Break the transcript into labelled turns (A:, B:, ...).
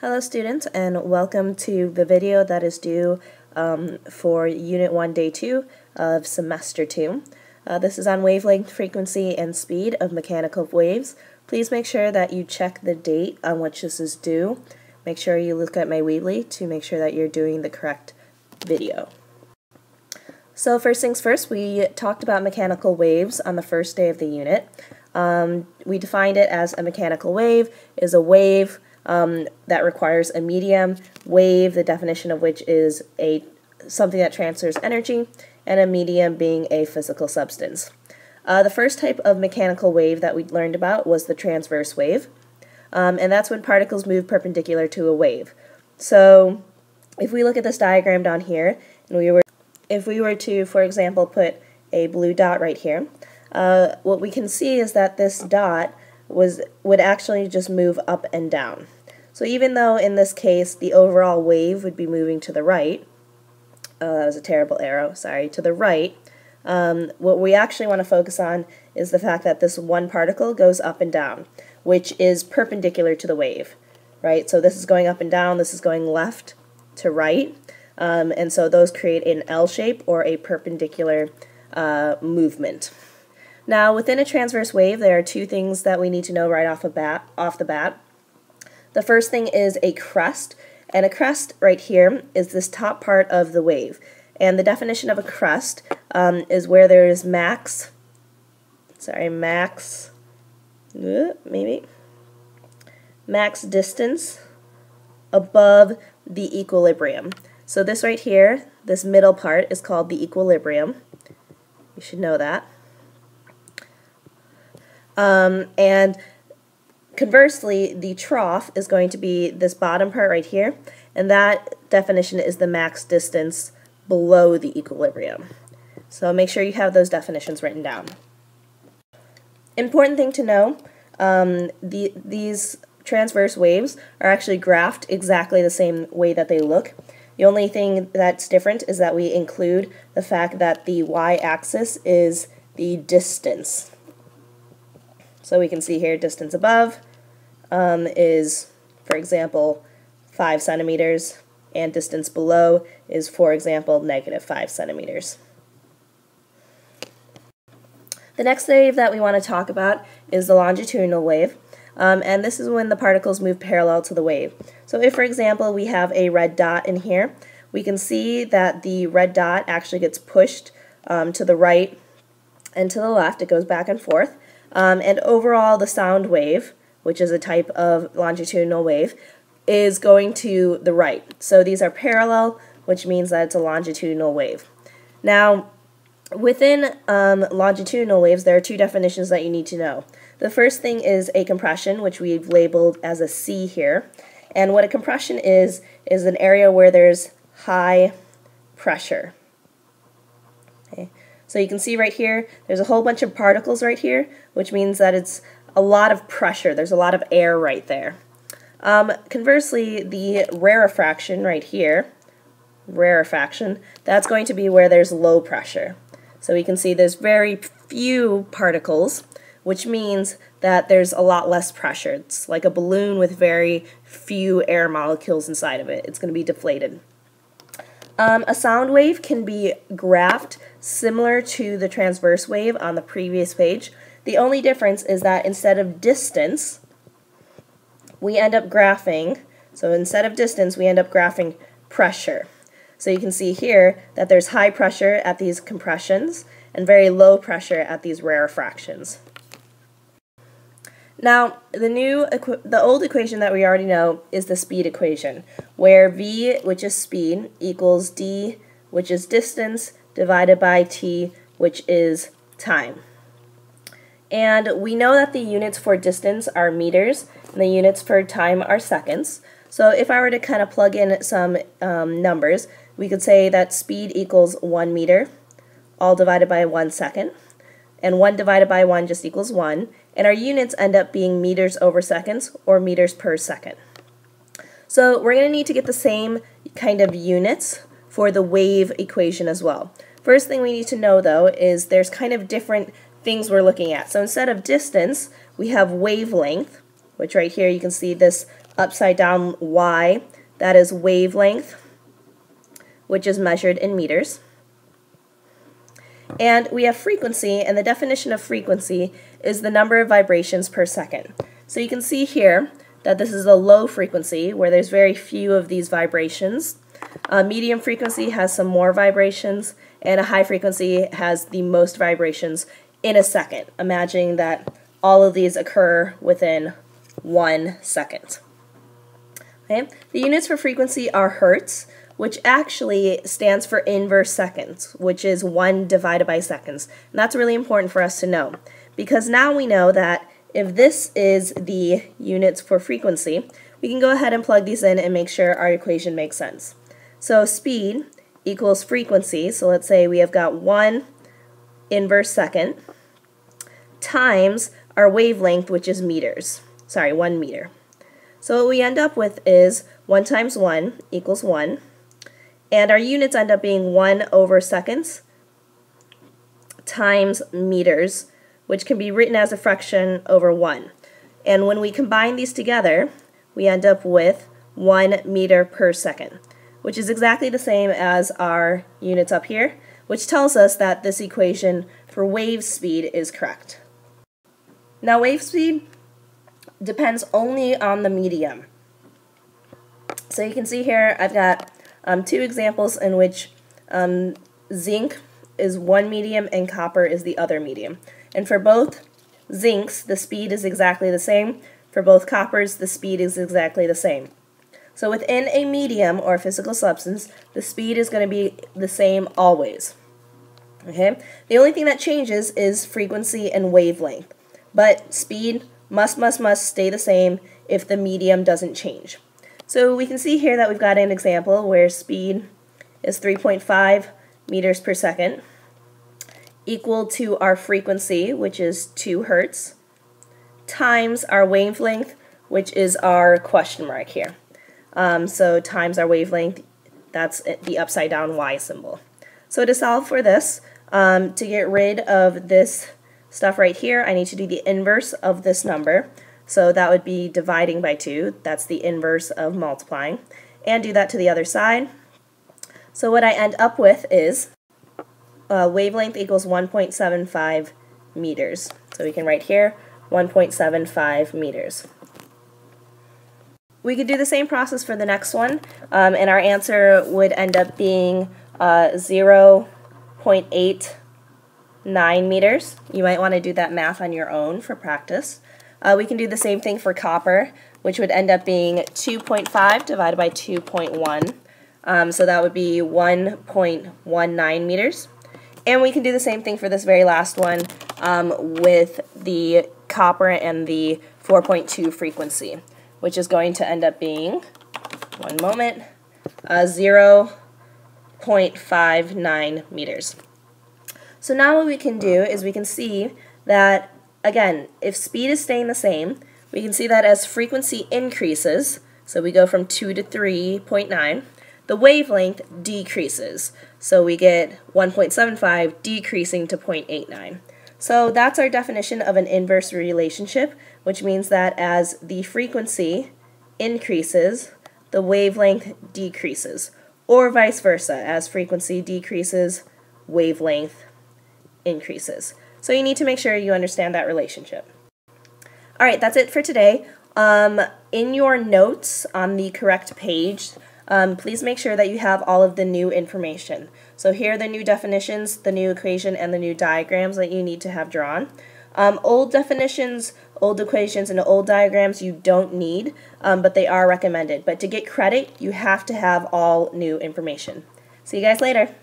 A: Hello students, and welcome to the video that is due for Unit 1, Day 2 of Semester 2. This is on wavelength, frequency, and speed of mechanical waves. Please make sure that you check the date on which this is due. Make sure you look at my Weebly to make sure that you're doing the correct video. So first things first, we talked about mechanical waves on the first day of the unit. We defined it as a mechanical wave is a wave that requires a medium. Wave, the definition of which is something that transfers energy, and a medium being a physical substance. The first type of mechanical wave that we learned about was the transverse wave, and that's when particles move perpendicular to a wave. So if we look at this diagram down here, and if we were to, for example, put a blue dot right here, what we can see is that this dot would actually just move up and down. So even though in this case the overall wave would be moving to the right, that was a terrible arrow, sorry, to the right, what we actually want to focus on is the fact that this one particle goes up and down, which is perpendicular to the wave, right? So this is going up and down, this is going left to right, and so those create an L shape or a perpendicular movement. Now, within a transverse wave, there are two things that we need to know right off the bat. The first thing is a crest, and a crest right here is this top part of the wave. And the definition of a crest is where there is max distance above the equilibrium. So this right here, this middle part, is called the equilibrium. You should know that. And conversely, the trough is going to be this bottom part right here, and that definition is the max distance below the equilibrium. So make sure you have those definitions written down. Important thing to know, these transverse waves are actually graphed exactly the same way that they look. The only thing that's different is that we include the fact that the y-axis is the distance. So we can see here distance above is, for example, 5 centimeters, and distance below is, for example, -5 centimeters. The next wave that we want to talk about is the longitudinal wave, and this is when the particles move parallel to the wave. So if, for example, we have a red dot in here, we can see that the red dot actually gets pushed to the right and to the left. It goes back and forth. And overall, the sound wave, which is a type of longitudinal wave, is going to the right. So these are parallel, which means that it's a longitudinal wave. Now, within longitudinal waves, there are two definitions that you need to know. The first thing is a compression, which we've labeled as a C here. And what a compression is an area where there's high pressure. Okay. So you can see right here, there's a whole bunch of particles right here, which means that it's a lot of pressure. There's a lot of air right there. Conversely, the rarefaction right here, that's going to be where there's low pressure. So we can see there's very few particles, which means that there's a lot less pressure. It's like a balloon with very few air molecules inside of it. It's going to be deflated. A sound wave can be graphed similar to the transverse wave on the previous page. The only difference is that instead of distance, we end up graphing, pressure. So you can see here that there's high pressure at these compressions and very low pressure at these rarefactions. Now, the old equation that we already know is the speed equation, where v, which is speed, equals d, which is distance, divided by t, which is time. And we know that the units for distance are meters, and the units for time are seconds. So if I were to kind of plug in some numbers, we could say that speed equals 1 meter, all divided by 1 second. And 1 divided by 1 just equals 1, and our units end up being meters over seconds, or meters per second. So we're going to need to get the same kind of units for the wave equation as well. First thing we need to know, though, is there's kind of different things we're looking at. So instead of distance, we have wavelength, which right here you can see this upside down y, that is wavelength, which is measured in meters. And we have frequency, and the definition of frequency is the number of vibrations per second. So you can see here that this is a low frequency where there's very few of these vibrations. Medium frequency has some more vibrations, and a high frequency has the most vibrations in a second. Imagining that all of these occur within 1 second. Okay? The units for frequency are hertz, which actually stands for inverse seconds, which is 1 divided by seconds. And that's really important for us to know, because now we know that if this is the units for frequency, we can go ahead and plug these in and make sure our equation makes sense. So speed equals frequency, so let's say we have got 1 inverse second, times our wavelength, which is meters. Sorry, 1 meter. So what we end up with is 1 times 1 equals 1. And our units end up being 1 over seconds times meters, which can be written as a fraction over 1. And when we combine these together, we end up with 1 meter per second, which is exactly the same as our units up here, which tells us that this equation for wave speed is correct. Now, wave speed depends only on the medium. So you can see here I've got 2 examples in which zinc is one medium and copper is the other medium. And for both zincs, the speed is exactly the same. For both coppers, the speed is exactly the same. So within a medium or physical substance, the speed is going to be the same always. Okay? The only thing that changes is frequency and wavelength. But speed must stay the same if the medium doesn't change. So we can see here that we've got an example where speed is 3.5 meters per second, equal to our frequency, which is 2 hertz, times our wavelength, which is our question mark here. So times our wavelength, that's the upside down y symbol. So to solve for this, to get rid of this stuff right here, I need to do the inverse of this number. So that would be dividing by 2. That's the inverse of multiplying. And do that to the other side. So what I end up with is wavelength equals 1.75 meters. So we can write here 1.75 meters. We could do the same process for the next one, and our answer would end up being 0.89 meters. You might want to do that math on your own for practice. We can do the same thing for copper, which would end up being 2.5 divided by 2.1. So that would be 1.19 meters. And we can do the same thing for this very last one with the copper and the 4.2 frequency, which is going to end up being, 0.59 meters. So now what we can do is we can see that, again, if speed is staying the same, we can see that as frequency increases, so we go from 2 to 3.9, the wavelength decreases. So we get 1.75 decreasing to 0.89. So that's our definition of an inverse relationship, which means that as the frequency increases, the wavelength decreases, or vice versa, as frequency decreases, wavelength increases. So you need to make sure you understand that relationship. Alright, that's it for today. In your notes on the correct page, please make sure that you have all of the new information. So here are the new definitions, the new equation, and the new diagrams that you need to have drawn. Old definitions, old equations, and old diagrams you don't need, but they are recommended. But to get credit, you have to have all new information. See you guys later.